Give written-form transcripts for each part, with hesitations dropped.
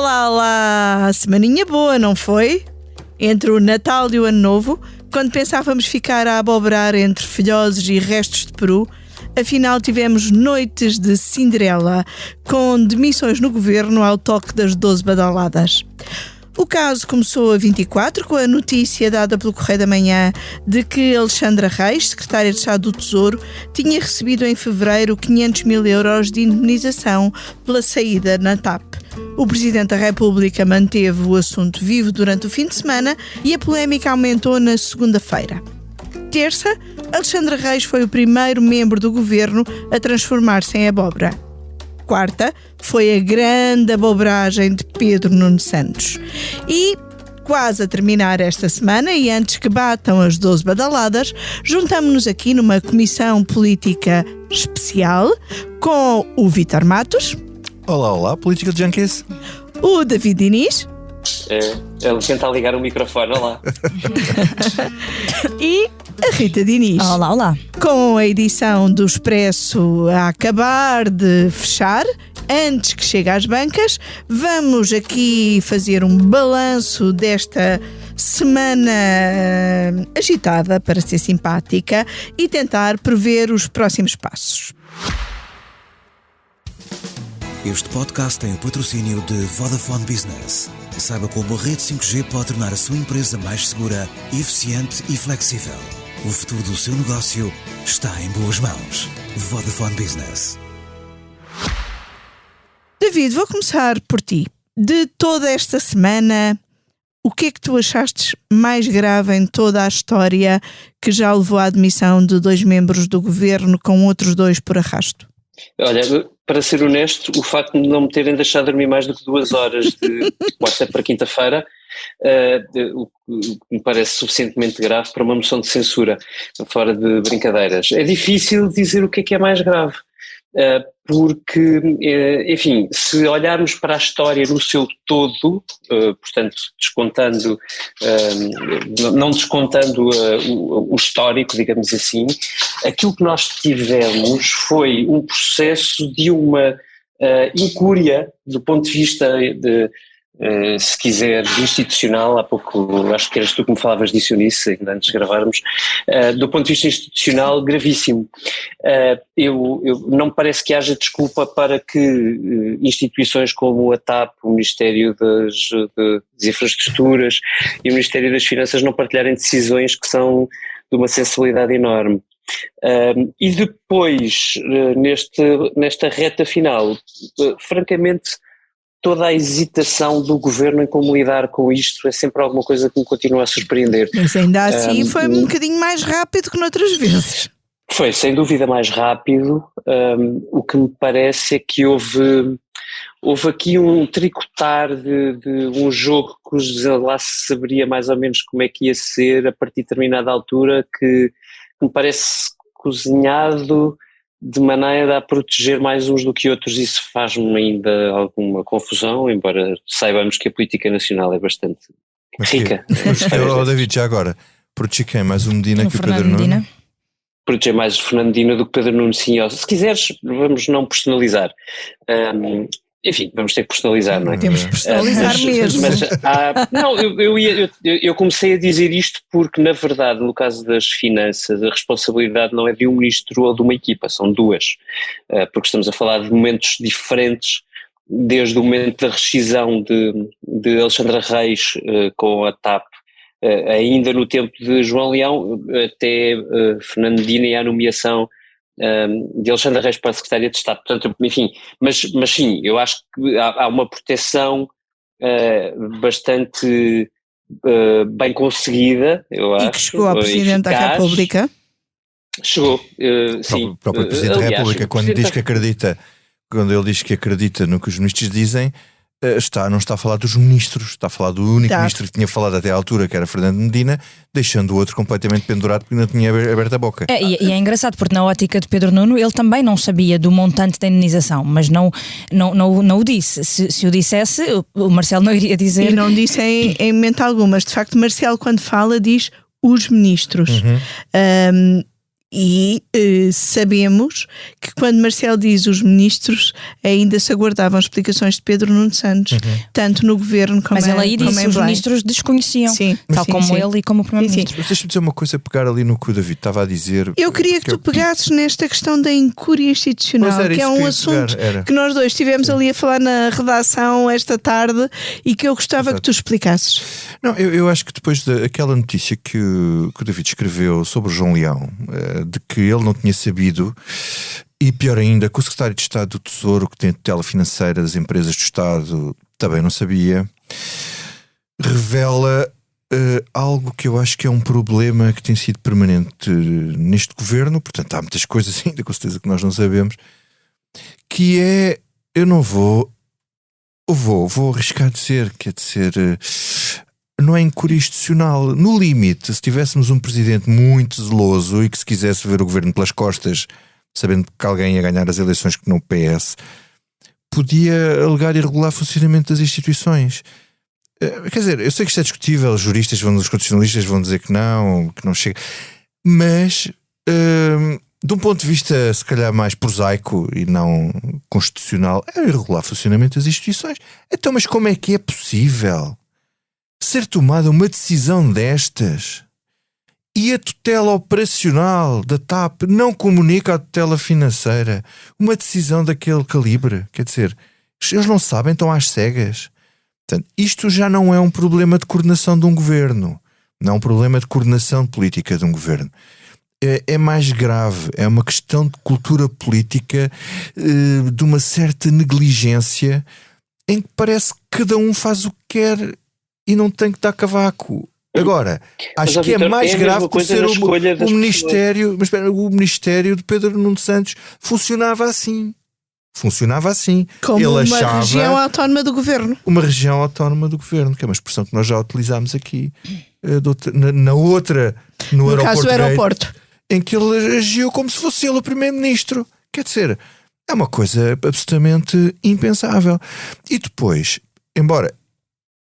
Olá! Semaninha boa, não foi? Entre o Natal e o Ano Novo, quando pensávamos ficar a abobrar entre filhoses e restos de peru, afinal tivemos noites de Cinderela, com demissões no governo ao toque das 12 badaladas. O caso começou a 24, com a notícia dada pelo Correio da Manhã de que Alexandra Reis, secretária de Estado do Tesouro, tinha recebido em fevereiro 500 mil euros de indemnização pela saída na TAP. O Presidente da República manteve o assunto vivo durante o fim de semana e a polémica aumentou na segunda-feira. Terça, Alexandra Reis foi o primeiro membro do governo a transformar-se em abóbora. Quarta, foi a grande abobragem de Pedro Nuno Santos. E, quase a terminar esta semana, e antes que batam as 12 badaladas, juntamo-nos aqui numa comissão política especial com o Vítor Matos. Olá, Política de Junkies. O David Diniz. Ele tenta ligar o microfone, olá. E a Rita Diniz. Olá. Com a edição do Expresso a acabar de fechar, antes que chegue às bancas, vamos aqui fazer um balanço desta semana agitada, para ser simpática, e tentar prever os próximos passos. Este podcast tem o patrocínio de Vodafone Business. Saiba como a rede 5G pode tornar a sua empresa mais segura, eficiente e flexível. O futuro do seu negócio está em boas mãos. Vodafone Business. David, vou começar por ti. De toda esta semana, o que é que tu achaste mais grave em toda a história que já levou à admissão de 2 membros do governo com outros 2 por arrasto? Olha, para ser honesto, o facto de não me terem deixado dormir mais do que 2 horas de quarta para quinta-feira, o que me parece suficientemente grave para uma moção de censura, fora de brincadeiras. É difícil dizer o que é mais grave, porque, enfim, se olharmos para a história no seu todo, portanto, descontando, não descontando o histórico, digamos assim, aquilo que nós tivemos foi um processo de uma incúria do ponto de vista se quiser, institucional. Há pouco, acho que eras tu que me falavas disso, Eunice, ainda antes de gravarmos, do ponto de vista institucional, gravíssimo. Eu não me parece que haja desculpa para que instituições como a TAP, o Ministério das Infraestruturas e o Ministério das Finanças não partilharem decisões que são de uma sensibilidade enorme. E depois, nesta reta final, francamente, toda a hesitação do governo em como lidar com isto é sempre alguma coisa que me continua a surpreender. Mas ainda assim foi um bocadinho mais rápido que noutras vezes. Foi, sem dúvida, mais rápido. O que me parece é que houve aqui um tricotar de um jogo cujo lá se saberia mais ou menos como é que ia ser a partir de determinada altura, que me parece cozinhado de maneira a proteger mais uns do que outros. Isso faz-me ainda alguma confusão, embora saibamos que a política nacional é bastante rica. David, já agora, proteger quem? Mais o Medina que o Pedro Nuno? Proteger mais o Fernando Medina do que Pedro Nuno, sim. Se quiseres, vamos não personalizar. Enfim, vamos ter que personalizar, não é? Temos que personalizar mesmo. Eu comecei a dizer isto porque, na verdade, no caso das finanças, a responsabilidade não é de um ministro ou de uma equipa, são 2, porque estamos a falar de momentos diferentes, desde o momento da rescisão de Alexandra Reis com a TAP, ainda no tempo de João Leão, até Fernando Medina e a nomeação de Alexandra Reis para a Secretaria de Estado. Portanto, enfim, mas sim, eu acho que há uma proteção bastante bem conseguida, eu acho. E que chegou ao Presidente da República. Chegou, sim. O próprio Presidente da República, quando ele diz que acredita no que os ministros dizem, não está a falar dos ministros, está a falar do único ministro que tinha falado até à altura, que era Fernando Medina, deixando o outro completamente pendurado porque não tinha aberto a boca. E é engraçado porque na ótica de Pedro Nuno ele também não sabia do montante da indenização, mas não o disse. Se o dissesse, o Marcelo não iria dizer. E não disse em momento algum, mas de facto Marcelo, quando fala, diz os ministros. E sabemos que quando Marcelo diz os ministros ainda se aguardavam explicações de Pedro Nuno Santos, tanto no governo como Mas ele aí disse os Belém. ministros desconheciam, Sim, tal sim, como sim. ele e como o primeiro-ministro. Mas deixa-me dizer uma coisa, pegar ali no que o David estava a dizer. Eu queria que tu pegasses nesta questão da incúria institucional, Pois era que é isso que eu um ia assunto pegar, era. que nós dois estivemos ali a falar na redação esta tarde e que eu gostava Exato. que tu explicasses. Não, eu acho que depois daquela notícia que o David escreveu sobre o João Leão, de que ele não tinha sabido, e pior ainda, que o secretário de Estado do Tesouro, que tem tutela financeira das empresas do Estado, também não sabia, revela algo que eu acho que é um problema que tem sido permanente neste governo. Portanto, há muitas coisas ainda, com certeza, que nós não sabemos, que é, eu não vou arriscar dizer, quer dizer, não é incúria institucional. No limite, se tivéssemos um presidente muito zeloso e que se quisesse ver o governo pelas costas, sabendo que alguém ia ganhar as eleições que não o PS, podia alegar irregular funcionamento das instituições. Quer dizer, eu sei que isto é discutível, os constitucionalistas vão dizer que não chega, mas de um ponto de vista se calhar mais prosaico e não constitucional, é irregular funcionamento das instituições. Então, mas como é que é possível ser tomada uma decisão destas e a tutela operacional da TAP não comunica à tutela financeira uma decisão daquele calibre? Quer dizer, eles não sabem, estão às cegas. Portanto, isto já não é um problema de coordenação de um governo, não é um problema de coordenação política de um governo. É mais grave, é uma questão de cultura política, de uma certa negligência, em que parece que cada um faz o que quer e não tem que dar cavaco. Agora, acho que Victor, é mais grave por ser o Ministério, mas espera, o Ministério de Pedro Nuno Santos funcionava assim. Como Ele uma achava região autónoma do governo. uma região autónoma do governo, que é uma expressão que nós já utilizámos aqui no caso do aeroporto, em que ele agiu como se fosse ele o primeiro-ministro. Quer dizer, é uma coisa absolutamente impensável. E depois, embora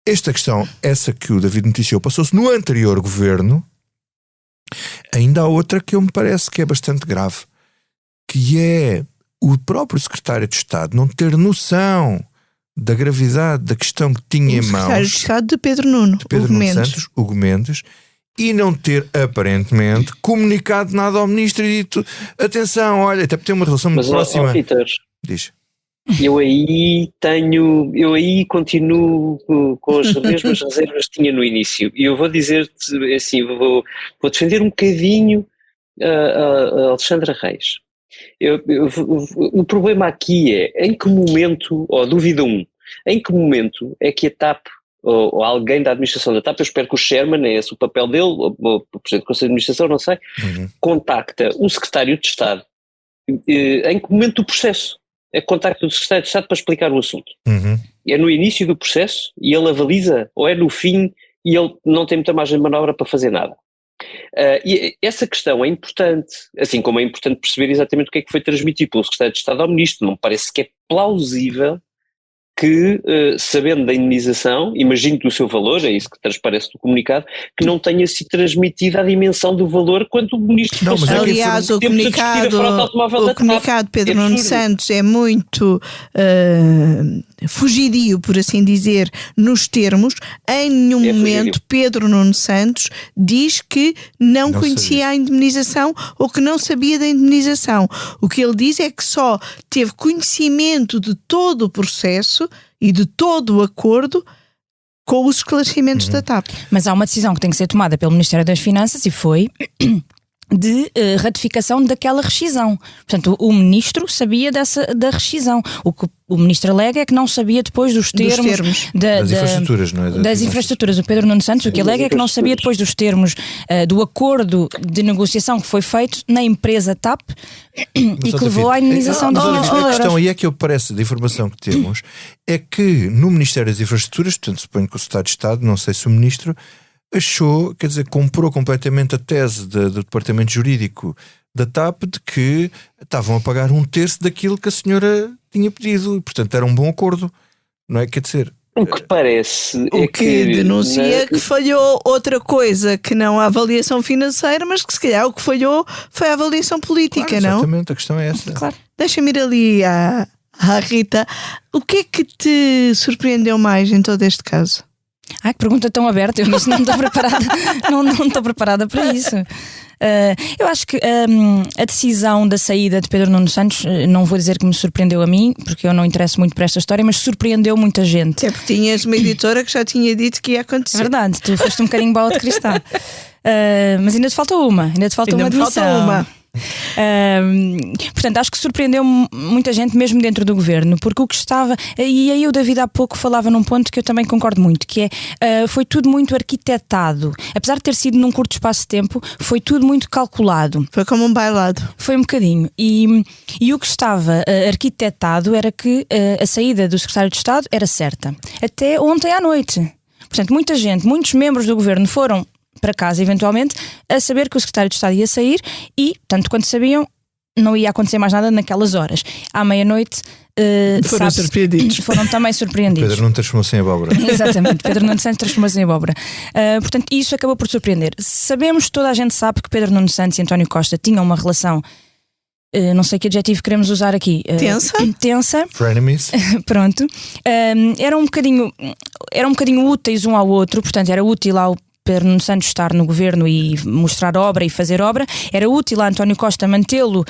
esta questão, essa que o David noticiou, passou-se no anterior governo, ainda há outra que eu me parece que é bastante grave, que é o próprio secretário de Estado não ter noção da gravidade da questão que tinha em mãos. O secretário de Estado de Pedro Nuno, Hugo Mendes, e não ter aparentemente comunicado nada ao ministro e dito, atenção, olha, até porque tem uma relação muito próxima. Diz. Eu aí continuo com as mesmas reservas que tinha no início. E eu vou dizer-te assim, vou defender um bocadinho a Alexandra Reis. O problema aqui é em que momento, ou dúvida em que momento é que a TAP ou alguém da administração da TAP, eu espero que o Sherman, é esse o papel dele, ou o Presidente do Conselho de Administração, não sei, contacta um Secretário de Estado, em que momento do processo é que contacta o Secretário de Estado para explicar o assunto? É no início do processo e ele avaliza, ou é no fim e ele não tem muita margem de manobra para fazer nada? E essa questão é importante, assim como é importante perceber exatamente o que é que foi transmitido pelo Secretário de Estado ao Ministro. Não me parece que é plausível que, sabendo da indemnização, imagino do seu valor, é isso que transparece do comunicado, que não tenha sido transmitida a dimensão do valor quando o Ministro... Não, mas aliás, o comunicado de Pedro Nuno Santos é muito fugidio, por assim dizer, nos termos. Em nenhum momento Pedro Nuno Santos diz que não conhecia a indemnização ou que não sabia da indemnização. O que ele diz é que só teve conhecimento de todo o processo e de todo o acordo com os esclarecimentos da TAP. Mas há uma decisão que tem que ser tomada pelo Ministério das Finanças e foi de ratificação daquela rescisão. Portanto, o Ministro sabia da rescisão. O que o Ministro alega é que não sabia depois dos termos das infraestruturas, não é? Das infraestruturas. O Pedro Nuno Santos, o que alega é que não sabia depois dos termos do acordo de negociação que foi feito na empresa TAP e que levou à indenização dos euros. A questão aí é que eu parece, da informação que temos, é que no Ministério das Infraestruturas, portanto suponho que o Secretário de Estado, não sei se o Ministro, achou, quer dizer, comprou completamente a tese do Departamento Jurídico da TAP de que estavam a pagar 1/3 daquilo que a senhora tinha pedido e, portanto, era um bom acordo, não é? Quer dizer, O que parece o que denuncia que falhou outra coisa que não a avaliação financeira, mas que se calhar o que falhou foi a avaliação política, claro, não? Exatamente, a questão é essa. Claro. Deixa-me ir ali à Rita. O que é que te surpreendeu mais em todo este caso? Ai, que pergunta tão aberta, eu nisso não estou preparada, não estou preparada para isso. Eu acho que a decisão da saída de Pedro Nuno Santos, não vou dizer que me surpreendeu a mim, porque eu não interesso muito para esta história, mas surpreendeu muita gente. É porque tinhas uma editora que já tinha dito que ia acontecer. É verdade, tu foste um bocadinho bola de cristal. Mas ainda te falta uma, uma admissão. Falta uma. Portanto, acho que surpreendeu muita gente mesmo dentro do governo, porque o que estava, e aí o David há pouco falava num ponto que eu também concordo muito, que é, foi tudo muito arquitetado, apesar de ter sido num curto espaço de tempo, foi tudo muito calculado. Foi como um bailado. Foi um bocadinho, e o que estava arquitetado era que a saída do secretário de Estado era certa, até ontem à noite. Portanto, muita gente, muitos membros do governo foram para casa, eventualmente, a saber que o secretário de Estado ia sair e, tanto quanto sabiam, não ia acontecer mais nada naquelas horas. À meia-noite, foram surpreendidos. Foram também surpreendidos. Pedro não transformou-se em abóbora. Exatamente, Pedro Nuno Santos transformou-se em abóbora. Portanto, isso acabou por surpreender. Sabemos, toda a gente sabe que Pedro Nuno Santos e António Costa tinham uma relação, não sei que adjetivo queremos usar aqui. Tensa. Frenemies. Pronto. Eram um bocadinho úteis um ao outro, portanto, era útil ao Pedro Nuno Santos estar no governo e mostrar obra e fazer obra, era útil a António Costa mantê-lo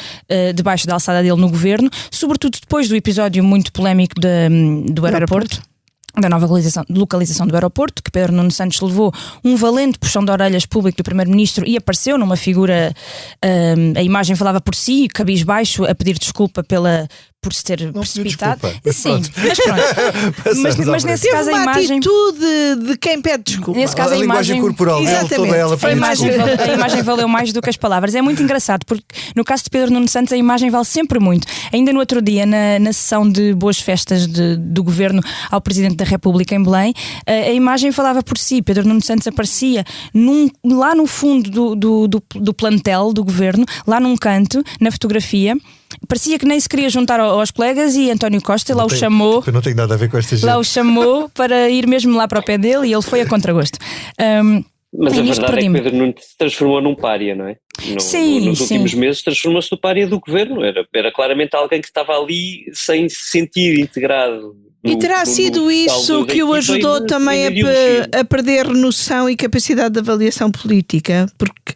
debaixo da alçada dele no governo, sobretudo depois do episódio muito polémico do aeroporto. Da nova localização do aeroporto, que Pedro Nuno Santos levou um valente puxão de orelhas público do Primeiro-Ministro e apareceu numa figura, a imagem falava por si, cabisbaixo, a pedir desculpa por se ter precipitado. Sim, mas pronto. mas nesse caso a imagem. Atitude de quem pede desculpa. Nesse caso, a linguagem corporal dele, toda ela a imagem valeu mais do que as palavras. É muito engraçado, porque no caso de Pedro Nuno Santos a imagem vale sempre muito. Ainda no outro dia, na sessão de boas festas do governo ao Presidente da República em Belém, a imagem falava por si. Pedro Nuno Santos aparecia lá no fundo do plantel do governo, lá num canto, na fotografia. Parecia que nem se queria juntar aos colegas e António Costa lá o chamou. Eu não tenho nada a ver com esta gente. Lá o chamou para ir mesmo lá para o pé dele e ele foi a contragosto. Mas a verdade é que Pedro Nuno se transformou num pária, não é? Nos últimos meses transformou-se no pária do governo. Era claramente alguém que estava ali sem se sentir integrado. E terá sido isso que o ajudou também a perder noção e capacidade de avaliação política? Porque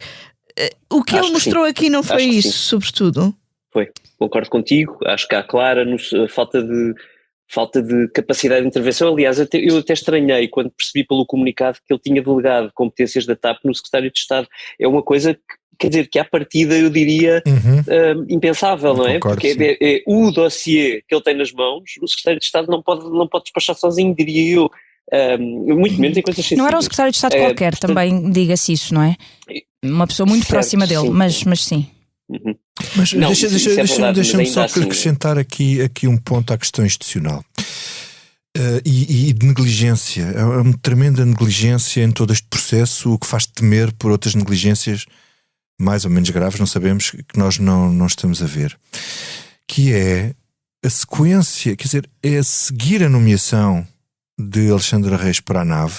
o que ele mostrou aqui não foi isso, sobretudo. Foi, concordo contigo. Acho que há clara falta de capacidade de intervenção. Aliás, eu até estranhei quando percebi pelo comunicado que ele tinha delegado competências da TAP no secretário de Estado. É uma coisa que, quer dizer, que à partida eu diria impensável, não é? Concordo, porque é o dossiê que ele tem nas mãos, o secretário de Estado não pode despachar sozinho, diria eu. Muito menos em coisas sensíveis. Não era um secretário de Estado qualquer, portanto, também diga-se isso, não é? Uma pessoa muito próxima dele, mas sim. Uhum. Mas deixa-me só acrescentar aqui um ponto à questão institucional e de negligência. É uma tremenda negligência em todo este processo, o que faz temer por outras negligências mais ou menos graves, não sabemos, que nós não estamos a ver, que é a sequência, quer dizer, é seguir a nomeação de Alexandra Reis para a nave,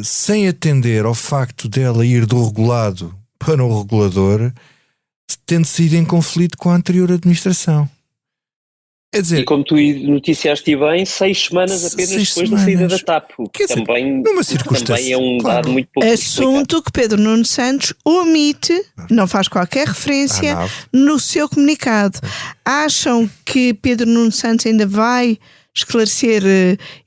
sem atender ao facto dela ir do regulado para o regulador, tendo sido em conflito com a anterior administração. Quer dizer, e como tu noticiaste bem, 6 semanas apenas depois da saída da TAP, que também é um dado muito pouco assunto explicado. Que Pedro Nuno Santos omite, não faz qualquer referência no seu comunicado. Acham que Pedro Nuno Santos ainda vai esclarecer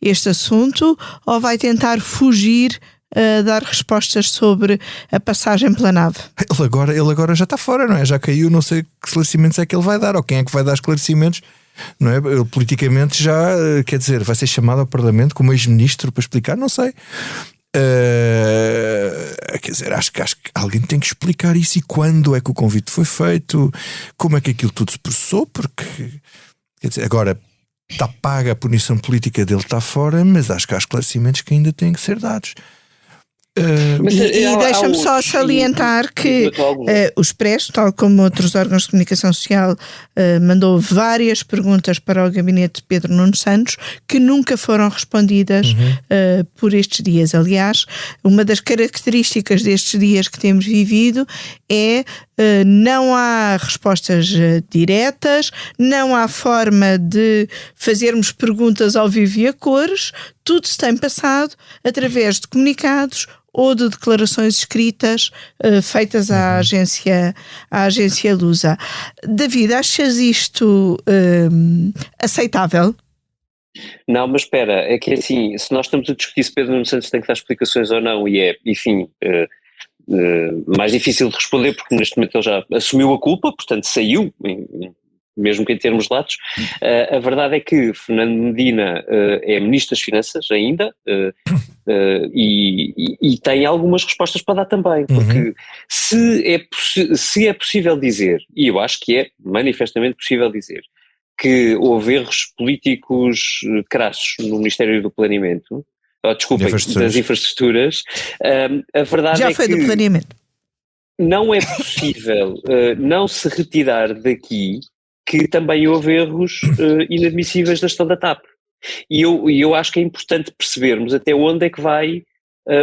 este assunto ou vai tentar fugir a dar respostas sobre a passagem pela nave? Ele agora já está fora, não é? Já caiu, não sei que esclarecimentos é que ele vai dar, ou quem é que vai dar esclarecimentos, não é? Ele politicamente já, quer dizer, vai ser chamado ao Parlamento como ex-ministro para explicar, não sei. Quer dizer, acho que alguém tem que explicar isso, e quando é que o convite foi feito, como é que aquilo tudo se processou, porque, quer dizer, agora está paga a punição política dele, está fora, mas acho que há esclarecimentos que ainda têm que ser dados. E deixa-me só salientar que o Expresso, tal como outros órgãos de comunicação social, mandou várias perguntas para o gabinete de Pedro Nuno Santos que nunca foram respondidas por estes dias. Aliás, uma das características destes dias que temos vivido é não há respostas diretas, não há forma de fazermos perguntas ao vivo e a cores, tudo se tem passado através de comunicados ou de declarações escritas feitas à agência Lusa. David, achas isto aceitável? Não, mas espera, é que assim, se nós estamos a discutir se Pedro Nuno Santos tem que dar explicações ou não, e é, enfim, mais difícil de responder porque neste momento ele já assumiu a culpa, portanto saiu, mesmo que em termos latos. A verdade é que Fernando Medina é Ministro das Finanças ainda e tem algumas respostas para dar também, porque se é possível dizer, e eu acho que é manifestamente possível dizer, que houve erros políticos crassos no Ministério do Planeamento, das infraestruturas, a verdade já é foi que do planeamento. Não é possível não se retirar daqui que também houve erros inadmissíveis da gestão da TAP. E eu acho que é importante percebermos até onde é que vai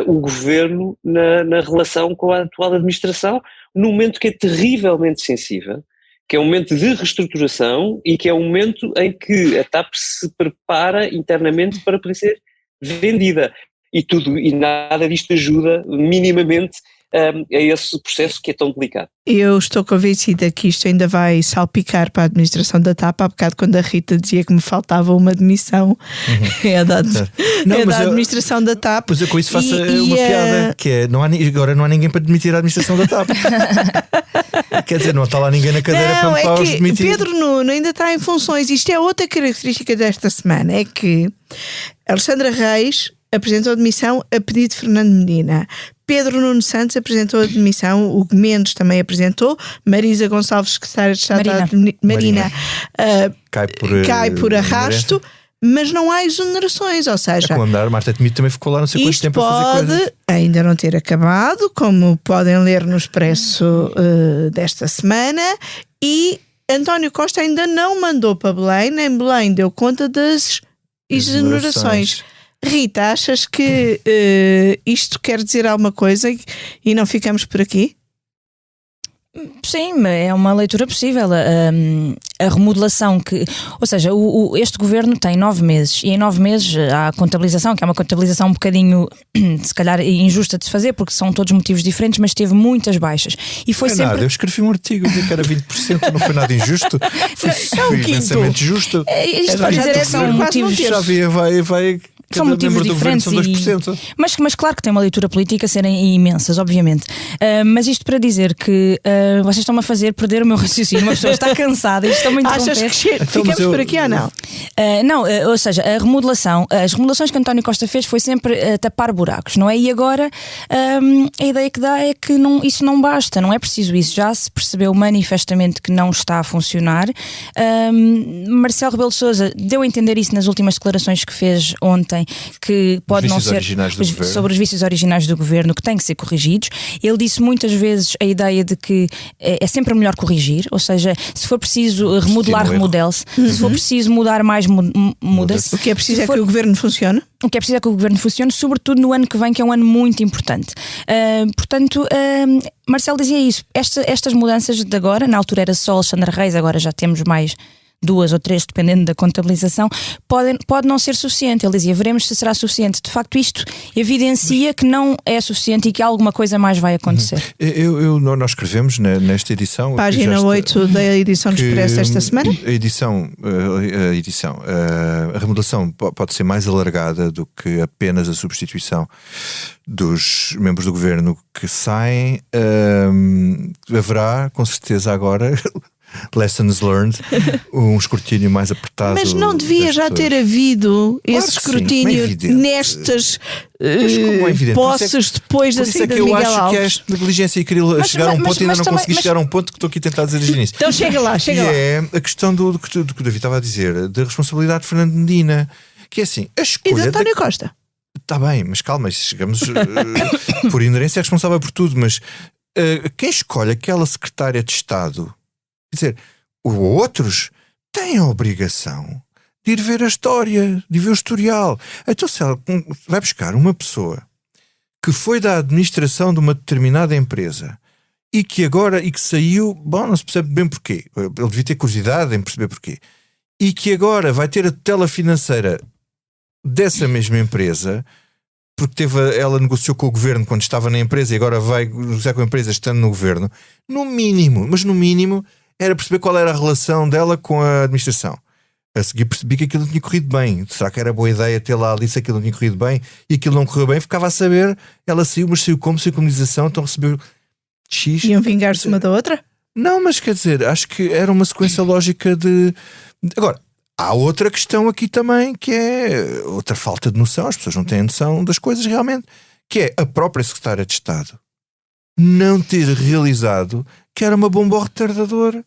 o governo na relação com a atual administração, num momento que é terrivelmente sensível, que é um momento de reestruturação e que é um momento em que a TAP se prepara internamente para poder ser vendida. E nada disto ajuda minimamente a esse processo que é tão delicado. Eu estou convencida que isto ainda vai salpicar para a administração da TAP. Há bocado, quando a Rita dizia que me faltava uma demissão, é da administração da TAP. Pois eu com isso faço uma piada, que é, agora não há ninguém para demitir a administração da TAP. Quer dizer, não está lá ninguém na cadeira para os demitir. Pedro Nuno ainda está em funções. Isto é outra característica desta semana, é que Alexandra Reis apresentou a demissão a pedido de Fernando Medina. Pedro Nuno Santos apresentou a demissão, o Mendes também apresentou, Marisa Gonçalves, secretária de Estado Marina. Cai por arrasto, mas não há exonerações, ou seja... É como andar, Marta Temido também ficou lá não sei quanto tempo a fazer coisas. Isto pode ainda não ter acabado, como podem ler no Expresso desta semana, e António Costa ainda não mandou para Belém, nem Belém deu conta das exonerações. Rita, achas que isto quer dizer alguma coisa e não ficamos por aqui? Sim, é uma leitura possível. A remodelação ou seja, este governo tem 9 meses e em 9 meses há a contabilização, que é uma contabilização um bocadinho se calhar injusta de se fazer porque são todos motivos diferentes, mas teve muitas baixas e foi sempre... nada, eu escrevi um artigo dizia que era 20%, não foi nada injusto, foi imensamente justo. Isto para dizer que são motivos... Já vai são motivos diferentes, mas claro que tem uma leitura política a serem imensas, obviamente. Mas isto para dizer que vocês estão-me a fazer perder o meu raciocínio. Uma pessoa está cansada e estão-me a interromper. Achas que ficamos por aqui ou não? Não, ou seja, as remodelações que António Costa fez foi sempre tapar buracos, não é? E agora a ideia que dá é que isso não basta, não é preciso isso. Já se percebeu manifestamente que não está a funcionar. Marcelo Rebelo de Sousa deu a entender isso nas últimas declarações que fez ontem, que pode não ser sobre os vícios originais do governo, que têm que ser corrigidos. Ele disse muitas vezes a ideia de que é sempre melhor corrigir, ou seja, se for preciso remodelar, remodele-se. Se for preciso mudar mais, muda-se. O que é preciso que o governo funcione. O que é preciso é que o governo funcione, sobretudo no ano que vem, que é um ano muito importante. Portanto, Marcelo dizia isso. Estas mudanças de agora, na altura era só Alexandra Reis, agora já temos mais 2 ou 3, dependendo da contabilização, pode não ser suficiente. Ele dizia, veremos se será suficiente. De facto, isto evidencia que não é suficiente e que alguma coisa mais vai acontecer. Nós escrevemos nesta edição... Página 8 da edição do Expresso esta semana. A remodelação pode ser mais alargada do que apenas a substituição dos membros do governo que saem. Haverá, com certeza, agora... Lessons learned, um escrutínio mais apertado. Mas não devia já ter havido esse escrutínio nestas posses depois da saída de Miguel Alves? Eu acho que é esta negligência e queria chegar a um ponto e ainda não consegui chegar a um ponto que estou aqui a tentar dizer desde o início. Então chega lá. É a questão do que o David estava a dizer, da responsabilidade de Fernando Medina, que é assim, a escolha... E de António Costa. está bem, mas calma, chegamos por inerência é responsável por tudo, mas quem escolhe aquela secretária de Estado, quer dizer, outros têm a obrigação de ir ver a história, de ver o historial. Então se ela vai buscar uma pessoa que foi da administração de uma determinada empresa e que saiu, bom, não se percebe bem porquê, ele devia ter curiosidade em perceber porquê, e que agora vai ter a tutela financeira dessa mesma empresa, porque ela negociou com o governo quando estava na empresa e agora vai negociar com a empresa estando no governo, no mínimo, era perceber qual era a relação dela com a administração. A seguir percebi que aquilo não tinha corrido bem. Será que era boa ideia ter lá ali se aquilo não tinha corrido bem e aquilo não correu bem? Ficava a saber, ela saiu, mas saiu como? Saiu com indenização, então recebeu X. Iam vingar-se uma da outra? Não, mas quer dizer, acho que era uma sequência lógica de... Agora, há outra questão aqui também, que é outra falta de noção, as pessoas não têm noção das coisas realmente, que é a própria secretária de Estado não ter realizado que era uma bomba retardadora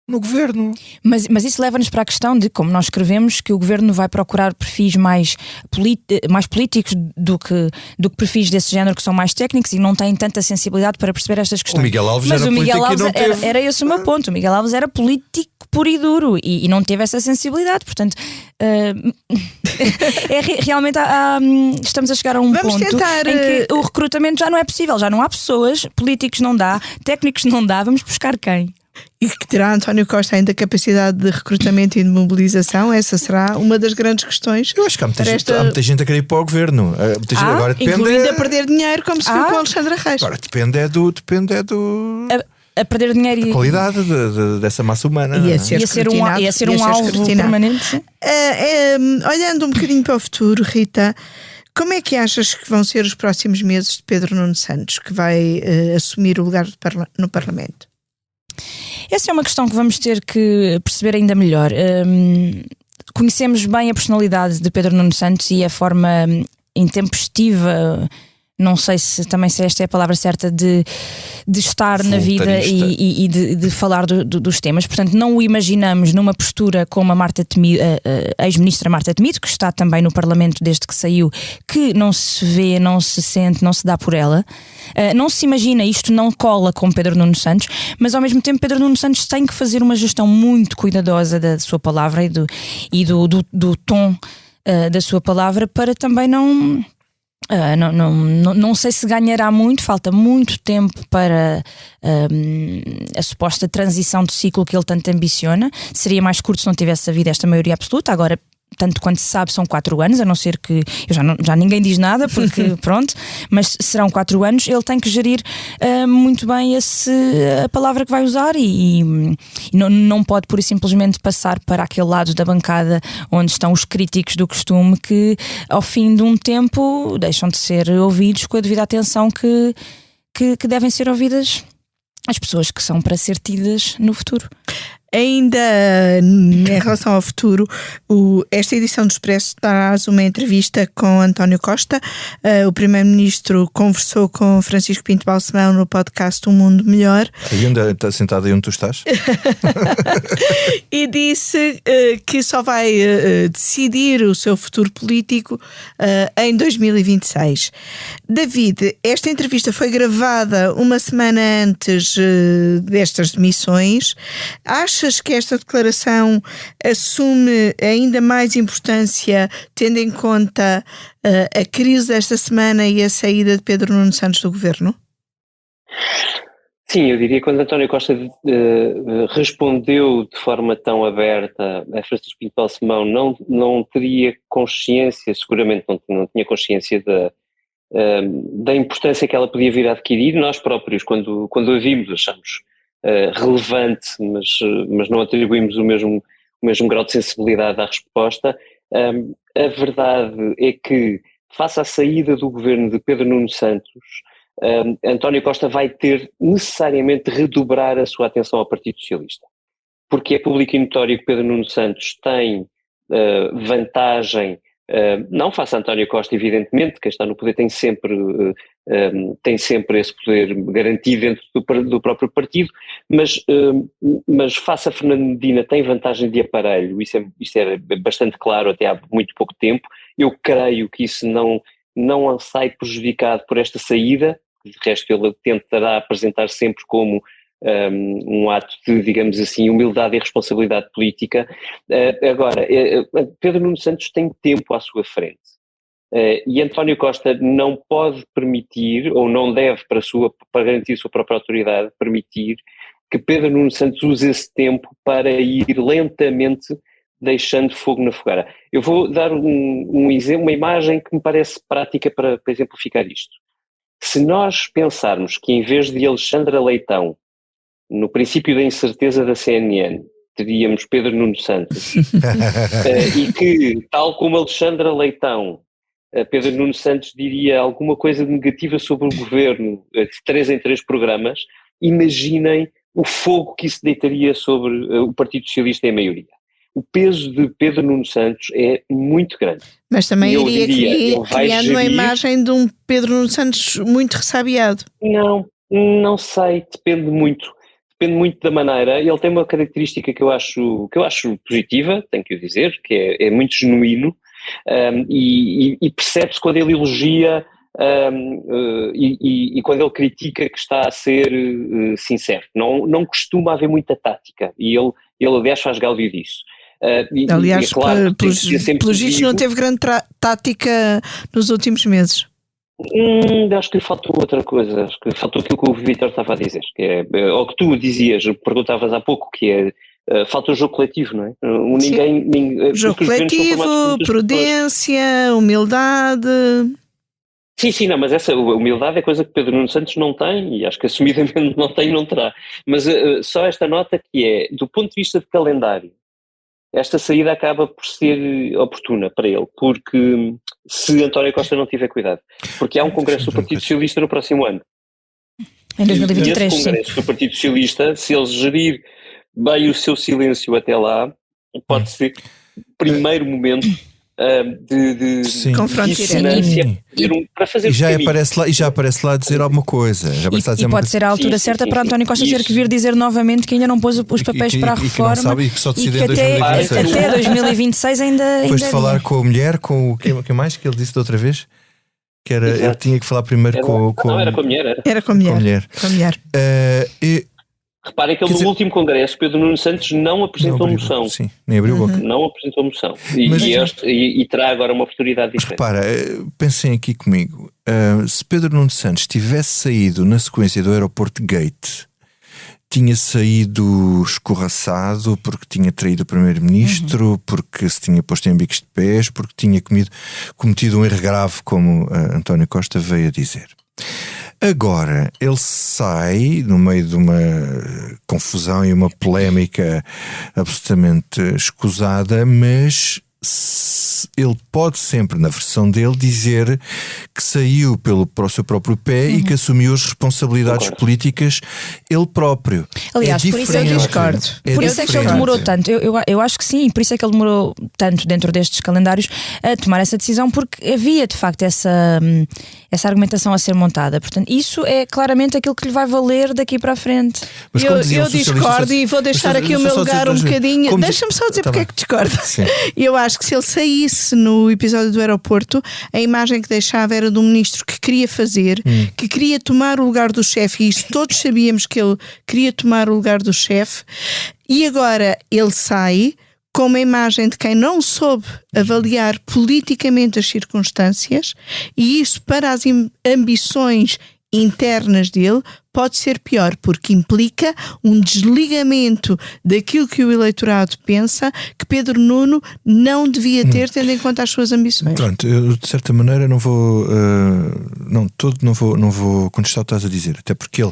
no governo. Mas isso leva-nos para a questão de, como nós escrevemos, que o governo vai procurar perfis mais políticos do que perfis desse género que são mais técnicos e não têm tanta sensibilidade para perceber estas questões. O Miguel Alves era político e não teve... era esse o meu ponto. O Miguel Alves era político puro e duro e não teve essa sensibilidade. Portanto, realmente estamos a chegar a um ponto em que o recrutamento já não é possível, já não há pessoas, políticos não dá, técnicos não dá, vamos buscar quem? E que terá António Costa ainda capacidade de recrutamento e de mobilização? Essa será uma das grandes questões. Eu acho que há muita gente a queerer ir para o governo. Agora depende, incluindo a perder dinheiro, como se viu com Alexandra Reis. Agora depende do a perder dinheiro e a qualidade dessa massa humana. Ia ser um alvo permanente. Olhando um bocadinho para o futuro, Rita, como é que achas que vão ser os próximos meses de Pedro Nuno Santos, que vai assumir o lugar no Parlamento? Essa é uma questão que vamos ter que perceber ainda melhor. Conhecemos bem a personalidade de Pedro Nuno Santos e a forma intempestiva, não sei se esta é a palavra certa, de estar na vida e de falar dos temas. Portanto, não o imaginamos numa postura como a ex-ministra Marta Temido, que está também no Parlamento desde que saiu, que não se vê, não se sente, não se dá por ela. Não se imagina, isto não cola com Pedro Nuno Santos, mas ao mesmo tempo Pedro Nuno Santos tem que fazer uma gestão muito cuidadosa da sua palavra e do tom da sua palavra para também não sei se ganhará muito, falta muito tempo para a suposta transição de ciclo que ele tanto ambiciona. Seria mais curto se não tivesse havido esta maioria absoluta. Agora, tanto quanto se sabe, são 4 anos, a não ser que já ninguém diz nada, porque pronto, mas serão 4 anos. Ele tem que gerir muito bem a palavra que vai usar e não pode pura e simplesmente passar para aquele lado da bancada onde estão os críticos do costume, que ao fim de um tempo deixam de ser ouvidos com a devida atenção que devem ser ouvidas as pessoas que são para ser tidas no futuro. Ainda em relação ao futuro, esta edição do Expresso traz uma entrevista com António Costa. O Primeiro-Ministro conversou com Francisco Pinto Balsemão no podcast Um Mundo Melhor. Aí ainda está sentado aí onde tu estás? E disse que só vai decidir o seu futuro político em 2026. David, esta entrevista foi gravada uma semana antes destas demissões. Achas que esta declaração assume ainda mais importância, tendo em conta a crise desta semana e a saída de Pedro Nuno Santos do governo? Sim, eu diria que quando António Costa respondeu de forma tão aberta a Francisco Pinto Balsemão, não teria consciência, seguramente não tinha consciência da importância que ela podia vir a adquirir. Nós próprios, quando a vimos, achamos relevante, mas não atribuímos o mesmo grau de sensibilidade à resposta. A verdade é que, face à saída do governo de Pedro Nuno Santos, António Costa vai ter necessariamente de redobrar a sua atenção ao Partido Socialista, porque é público e notório que Pedro Nuno Santos tem vantagem, não face a António Costa, evidentemente, quem está no poder tem sempre esse poder garantido dentro do próprio partido, mas face a Fernando Medina tem vantagem de aparelho, isso é bastante claro até há muito pouco tempo. Eu creio que isso não não sai prejudicado por esta saída, de resto ele tentará apresentar sempre como um ato de, digamos assim, humildade e responsabilidade política. Agora, Pedro Nuno Santos tem tempo à sua frente. E António Costa não pode permitir, ou não deve, para garantir a sua própria autoridade, permitir que Pedro Nuno Santos use esse tempo para ir lentamente deixando fogo na fogueira. Eu vou dar um exemplo, uma imagem que me parece prática para exemplificar isto. Se nós pensarmos que em vez de Alexandra Leitão, no princípio da incerteza da CNN, teríamos Pedro Nuno Santos, e que, tal como Alexandra Leitão, Pedro Nuno Santos diria alguma coisa negativa sobre o governo de 3 em 3 programas, imaginem o fogo que isso deitaria sobre o Partido Socialista em maioria. O peso de Pedro Nuno Santos é muito grande. Mas também iria criando uma imagem de um Pedro Nuno Santos muito ressabiado. Não sei, depende muito da maneira. Ele tem uma característica que eu acho positiva, tenho que o dizer, que é muito genuíno, e percebe-se quando ele elogia e quando ele critica que está a ser sincero. Não costuma haver muita tática, e ele aliás faz gáudio disso. Aliás, claro, pelos vistos não teve grande tática nos últimos meses. Acho que faltou outra coisa, acho que faltou aquilo que o Vítor estava a dizer, que é, ou que tu dizias, perguntavas há pouco, que é, falta o jogo coletivo, não é? Ninguém jogo coletivo, prudência, humildade. Sim, não, mas essa humildade é coisa que Pedro Nuno Santos não tem, e acho que assumidamente não tem e não terá. Mas só esta nota que é, do ponto de vista de calendário, esta saída acaba por ser oportuna para ele, porque se António Costa não tiver cuidado, porque há um congresso do Partido Socialista no próximo ano. Em 2023, e esse congresso do Partido Socialista, se ele gerir bem o seu silêncio até lá, pode ser o primeiro momento de dissonância para fazer e já aparece lá a dizer alguma coisa. E pode ser a altura certa para António Costa ter que vir dizer novamente que ainda não pôs os papéis para a reforma, que não sabe, e que só decide em 2026. Até 2026 ainda. Depois de falar com a mulher, com o que mais que ele disse da outra vez, que era, eu tinha que falar primeiro com não, era com a mulher. Era com a mulher. Reparem que ele no último congresso, Pedro Nuno Santos não apresentou moção. Sim, nem abriu boca. Não apresentou moção. E terá agora uma oportunidade diferente. Repara, pensem aqui comigo. Se Pedro Nuno Santos tivesse saído na sequência do Aeroporto Gate, tinha saído escorraçado porque tinha traído o primeiro-ministro, porque se tinha posto em bicos de pés, porque tinha cometido um erro grave, como António Costa veio a dizer. Agora, ele sai no meio de uma confusão e uma polémica absolutamente escusada, mas ele pode sempre, na versão dele, dizer que saiu para o seu próprio pé e que assumiu as responsabilidades políticas ele próprio. Aliás, por isso eu discordo. Por isso é que ele demorou tanto. Eu acho que sim, por isso é que ele demorou tanto dentro destes calendários a tomar essa decisão, porque havia de facto essa argumentação a ser montada. Portanto, isso é claramente aquilo que lhe vai valer daqui para a frente. Eu discordo e vou deixar aqui o meu lugar um bocadinho. Deixa-me só dizer porque é que discordo. Eu acho que se ele saísse no episódio do aeroporto, a imagem que deixava era de um ministro que queria fazer, que queria tomar o lugar do chefe, e isso todos sabíamos que ele queria tomar o lugar do chefe, e agora ele sai com uma imagem de quem não soube avaliar politicamente as circunstâncias, e isso para as ambições internas dele pode ser pior, porque implica um desligamento daquilo que o eleitorado pensa que Pedro Nuno não devia ter, tendo em conta as suas ambições. Pronto, eu de certa maneira não vou contestar o que estás a dizer, até porque ele,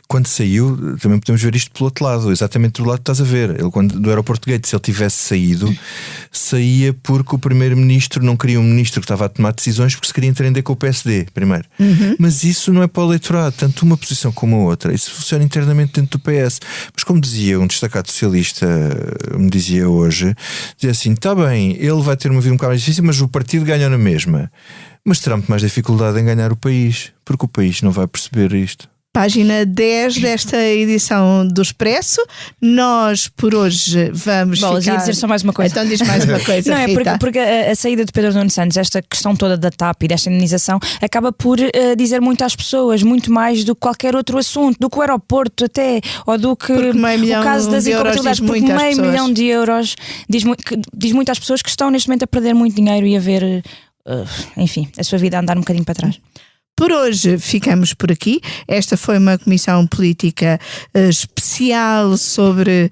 quando saiu, também podemos ver isto pelo outro lado, exatamente do lado que estás a ver. Ele, quando do Aeroporto Gate, se ele tivesse saído, saía porque o primeiro-ministro não queria um ministro que estava a tomar decisões, porque se queria entender com o PSD primeiro. Mas isso não é para o eleitorado, tanto uma posição como a outra. Isso funciona internamente dentro do PS. Mas como dizia um destacado socialista, me dizia hoje, dizia assim, está bem, ele vai ter uma vida um bocado mais difícil, mas o partido ganha na mesma. Mas terá muito mais dificuldade em ganhar o país, porque o país não vai perceber isto. Página 10 desta edição do Expresso. Nós, por hoje, vamos Bom, ficar... ia dizer só mais uma coisa. Então diz mais uma coisa, Não, é Rita. porque a saída de Pedro Nuno Santos, esta questão toda da TAP e desta indenização, acaba por dizer muito às pessoas, muito mais do que qualquer outro assunto, do que o aeroporto até, ou do que o caso das incompatibilidades, porque meio milhão de euros diz muito às pessoas que estão neste momento a perder muito dinheiro e a ver, enfim, a sua vida a andar um bocadinho para trás. Por hoje ficamos por aqui. Esta foi uma comissão política especial sobre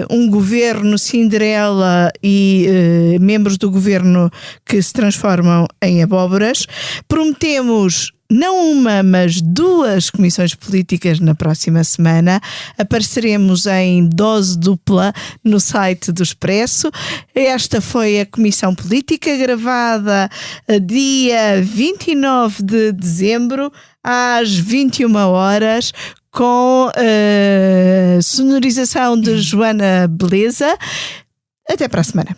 um governo Cinderela e membros do governo que se transformam em abóboras. Prometemos não uma, mas 2 comissões políticas na próxima semana. Apareceremos em dose dupla no site do Expresso. Esta foi a comissão política, gravada dia 29 de dezembro, às 21 horas, com sonorização de Joana Beleza. Até para a semana.